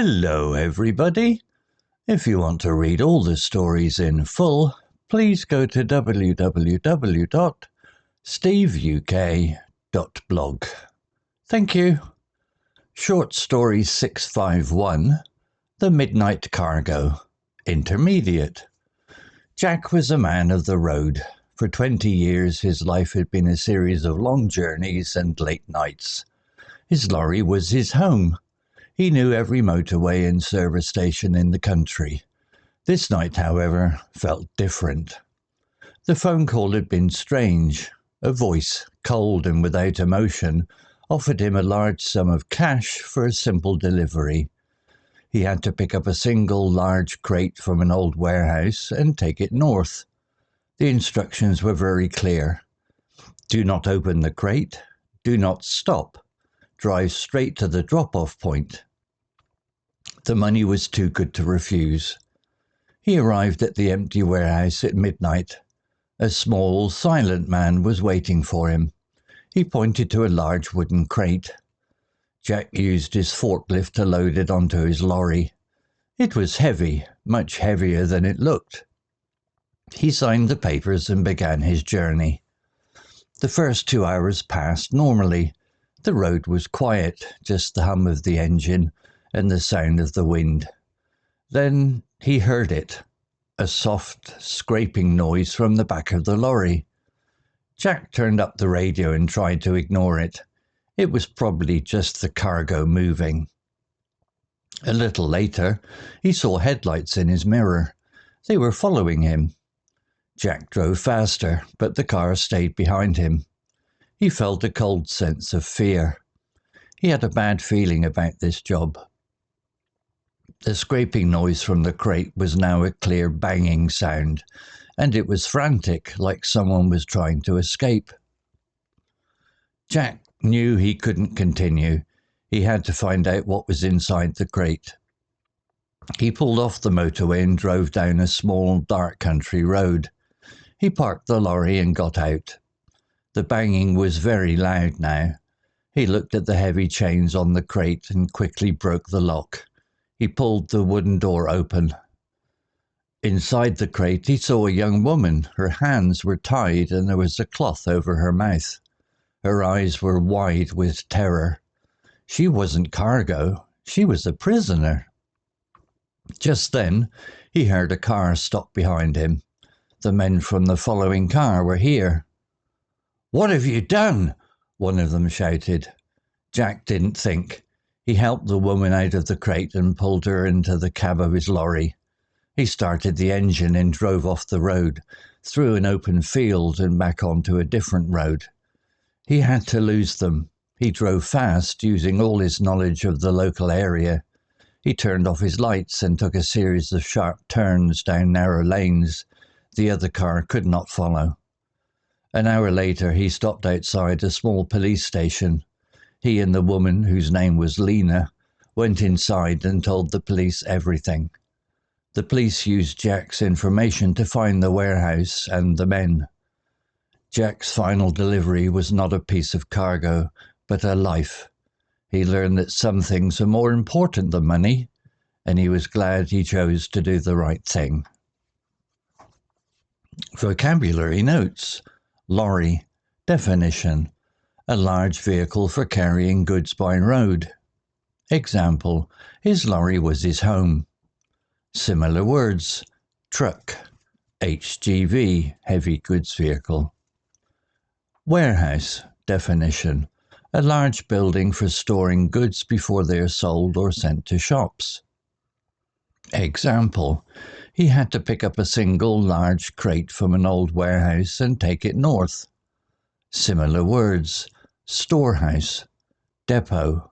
Hello, everybody. If you want to read all the stories in full, please go to www.steveuk.blog. Thank you. Short Story 651, The Midnight Cargo, Intermediate. Jack was a man of the road. For 20 years, his life had been a series of long journeys and late nights. His lorry was his home. He knew every motorway and service station in the country. This night, however, felt different. The phone call had been strange. A voice, cold and without emotion, offered him a large sum of cash for a simple delivery. He had to pick up a single large crate from an old warehouse and take it north. The instructions were very clear. Do not open the crate. Do not stop. Drive straight to the drop-off point. The money was too good to refuse. He arrived at the empty warehouse at midnight. A small, silent man was waiting for him. He pointed to a large wooden crate. Jack used his forklift to load it onto his lorry. It was heavy, much heavier than it looked. He signed the papers and began his journey. The first 2 hours passed normally. The road was quiet, just the hum of the engine and the sound of the wind. Then he heard it, a soft, scraping noise from the back of the lorry. Jack turned up the radio and tried to ignore it. It was probably just the cargo moving. A little later, he saw headlights in his mirror. They were following him. Jack drove faster, but the car stayed behind him. He felt a cold sense of fear. He had a bad feeling about this job. The scraping noise from the crate was now a clear banging sound, and it was frantic, like someone was trying to escape. Jack knew he couldn't continue. He had to find out what was inside the crate. He pulled off the motorway and drove down a small, dark country road. He parked the lorry and got out. The banging was very loud now. He looked at the heavy chains on the crate and quickly broke the lock. He pulled the wooden door open. Inside the crate he saw a young woman. Her hands were tied and there was a cloth over her mouth. Her eyes were wide with terror. She wasn't cargo. She was a prisoner. Just then he heard a car stop behind him. The men from the following car were here. "What have you done?" one of them shouted. Jack didn't think. He helped the woman out of the crate and pulled her into the cab of his lorry. He started the engine and drove off the road, through an open field and back onto a different road. He had to lose them. He drove fast, using all his knowledge of the local area. He turned off his lights and took a series of sharp turns down narrow lanes. The other car could not follow. An hour later, he stopped outside a small police station. He and the woman, whose name was Lena, went inside and told the police everything. The police used Jack's information to find the warehouse and the men. Jack's final delivery was not a piece of cargo, but a life. He learned that some things are more important than money, and he was glad he chose to do the right thing. Vocabulary notes. Lorry. Definition. A large vehicle for carrying goods by road. Example. His lorry was his home. Similar words. Truck. HGV. Heavy goods vehicle. Warehouse. Definition. A large building for storing goods before they are sold or sent to shops. Example. He had to pick up a single large crate from an old warehouse and take it north. Similar words. Storehouse. Depot.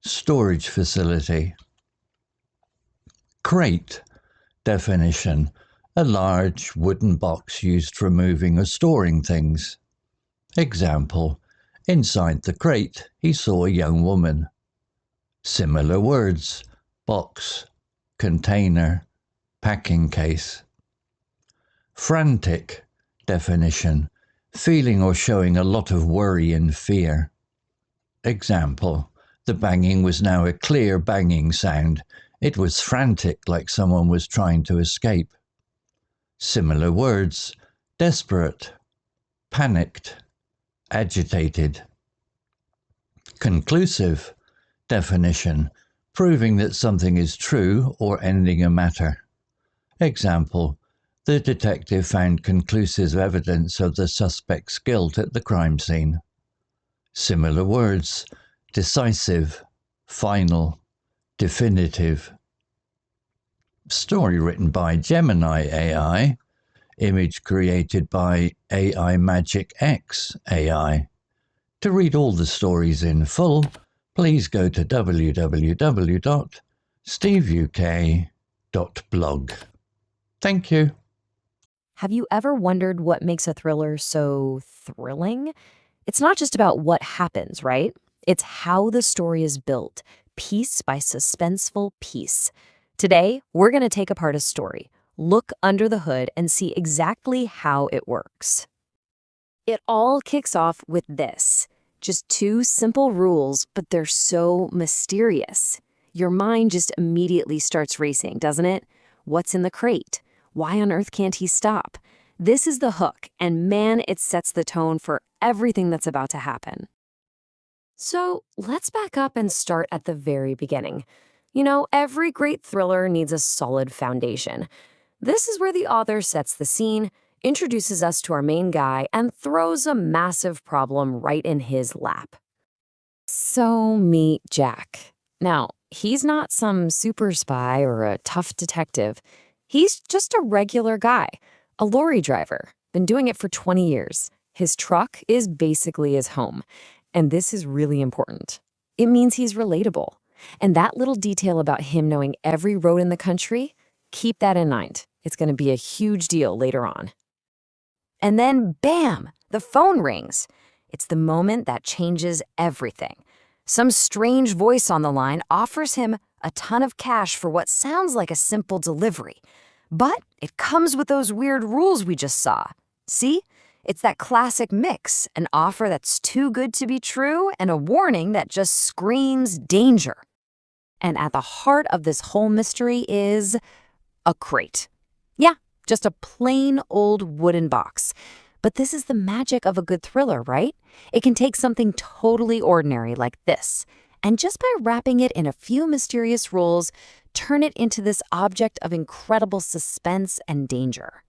Storage facility. Crate. Definition. A large wooden box used for moving or storing things. Example. Inside the crate, he saw a young woman. Similar words. Box. Container. Packing case. Frantic. Definition. Feeling or showing a lot of worry and fear. Example. The banging was now a clear banging sound. It was frantic, like someone was trying to escape. Similar words: desperate, panicked, agitated. Conclusive definition: proving that something is true or ending a matter. Example: the detective found conclusive evidence of the suspect's guilt at the crime scene. Similar words: decisive, final, definitive. Story written by Gemini AI. Image created by AI Magic X AI. To read all the stories in full, please go to www.steveuk.blog. Thank you. Have you ever wondered what makes a thriller so thrilling? It's not just about what happens, right? It's how the story is built, piece by suspenseful piece. Today, we're going to take apart a story, look under the hood, and see exactly how it works. It all kicks off with this. Just two simple rules, but they're so mysterious. Your mind just immediately starts racing, doesn't it? What's in the crate? Why on earth can't he stop? This is the hook, and man, it sets the tone for everything that's about to happen. So let's back up and start at the very beginning. You know, every great thriller needs a solid foundation. This is where the author sets the scene, introduces us to our main guy, and throws a massive problem right in his lap. So meet Jack. Now, he's not some super spy or a tough detective. He's just a regular guy, a lorry driver, been doing it for 20 years. His truck is basically his home, and this is really important. It means he's relatable. And that little detail about him knowing every road in the country, keep that in mind. It's going to be a huge deal later on. And then, bam, the phone rings. It's the moment that changes everything. Some strange voice on the line offers him a ton of cash for what sounds like a simple delivery. But it comes with those weird rules we just saw. See? It's that classic mix, an offer that's too good to be true and a warning that just screams danger. And at the heart of this whole mystery is a crate. Yeah, just a plain old wooden box. But this is the magic of a good thriller, right? It can take something totally ordinary like this, and just by wrapping it in a few mysterious rules, turn it into this object of incredible suspense and danger.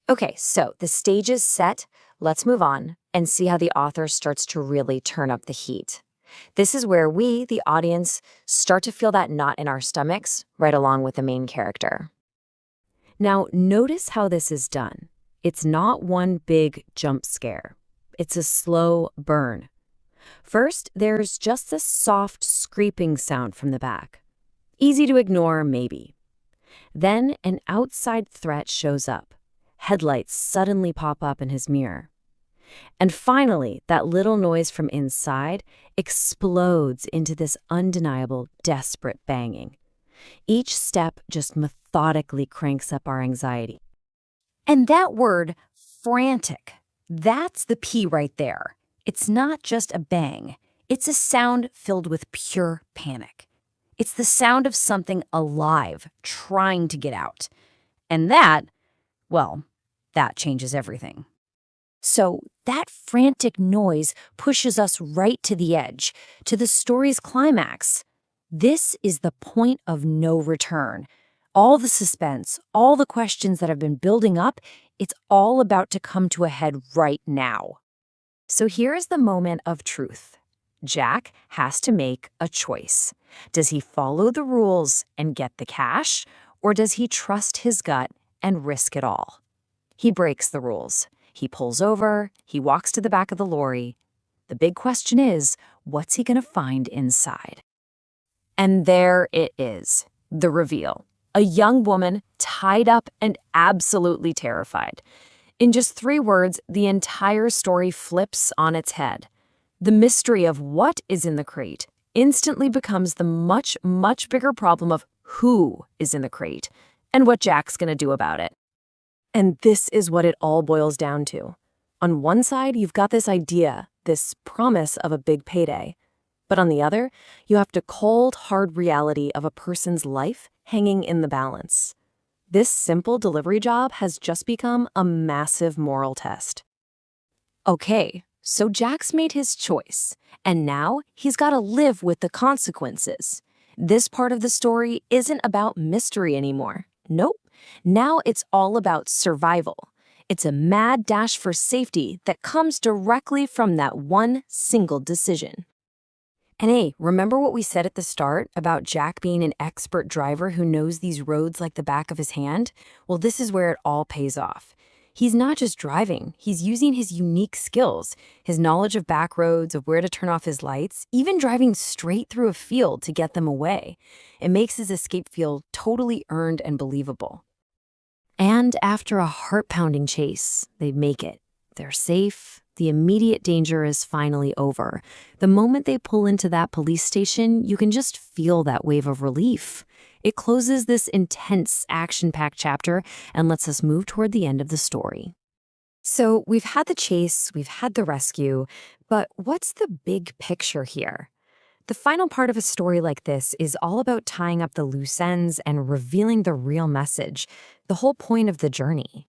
Okay, so the stage is set. Let's move on and see how the author starts to really turn up the heat. This is where we, the audience, start to feel that knot in our stomachs right along with the main character. Now, notice how this is done. It's not one big jump scare. It's a slow burn. First, there's just this soft scraping sound from the back. Easy to ignore, maybe. Then an outside threat shows up. Headlights suddenly pop up in his mirror. And finally, that little noise from inside explodes into this undeniable, desperate banging. Each step just methodically cranks up our anxiety. And that word, frantic, that's the P right there. It's not just a bang. It's a sound filled with pure panic. It's the sound of something alive trying to get out. And that, well, that changes everything. So that frantic noise pushes us right to the edge, to the story's climax. This is the point of no return. All the suspense, all the questions that have been building up, it's all about to come to a head right now. So here is the moment of truth. Jack has to make a choice. Does he follow the rules and get the cash, or does he trust his gut and risk it all? He breaks the rules. He pulls over, he walks to the back of the lorry. The big question is, what's he going to find inside? And there it is, the reveal. A young woman tied up and absolutely terrified. In just 3 words, the entire story flips on its head. The mystery of what is in the crate instantly becomes the much, much bigger problem of who is in the crate and what Jack's going to do about it. And this is what it all boils down to. On one side, you've got this idea, this promise of a big payday. But on the other, you have the cold, hard reality of a person's life hanging in the balance. This simple delivery job has just become a massive moral test. Okay, so Jack's made his choice, and now he's got to live with the consequences. This part of the story isn't about mystery anymore. Nope. Now it's all about survival. It's a mad dash for safety that comes directly from that one single decision. And hey, remember what we said at the start about Jack being an expert driver who knows these roads like the back of his hand? Well, this is where it all pays off. He's not just driving, he's using his unique skills, his knowledge of back roads, of where to turn off his lights, even driving straight through a field to get them away. It makes his escape feel totally earned and believable. And after a heart-pounding chase, they make it. They're safe. The immediate danger is finally over. The moment they pull into that police station, you can just feel that wave of relief. It closes this intense, action-packed chapter and lets us move toward the end of the story. So we've had the chase, we've had the rescue, but what's the big picture here? The final part of a story like this is all about tying up the loose ends and revealing the real message, the whole point of the journey.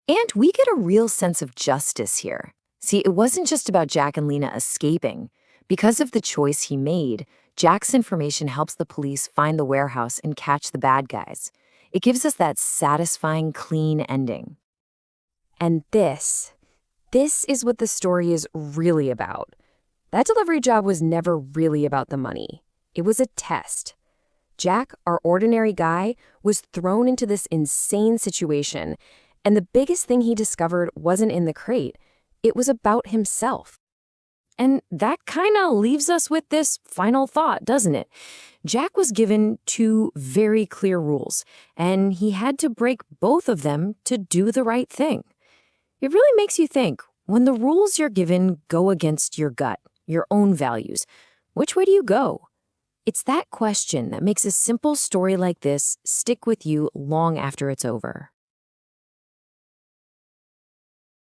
And we get a real sense of justice here. See, it wasn't just about Jack and Lena escaping. Because of the choice he made, Jack's information helps the police find the warehouse and catch the bad guys. It gives us that satisfying, clean ending. And this is what the story is really about. That delivery job was never really about the money. It was a test. Jack, our ordinary guy, was thrown into this insane situation, and the biggest thing he discovered wasn't in the crate. It was about himself. And that kind of leaves us with this final thought, doesn't it? Jack was given two very clear rules, and he had to break both of them to do the right thing. It really makes you think, when the rules you're given go against your gut, your own values, which way do you go? It's that question that makes a simple story like this stick with you long after it's over.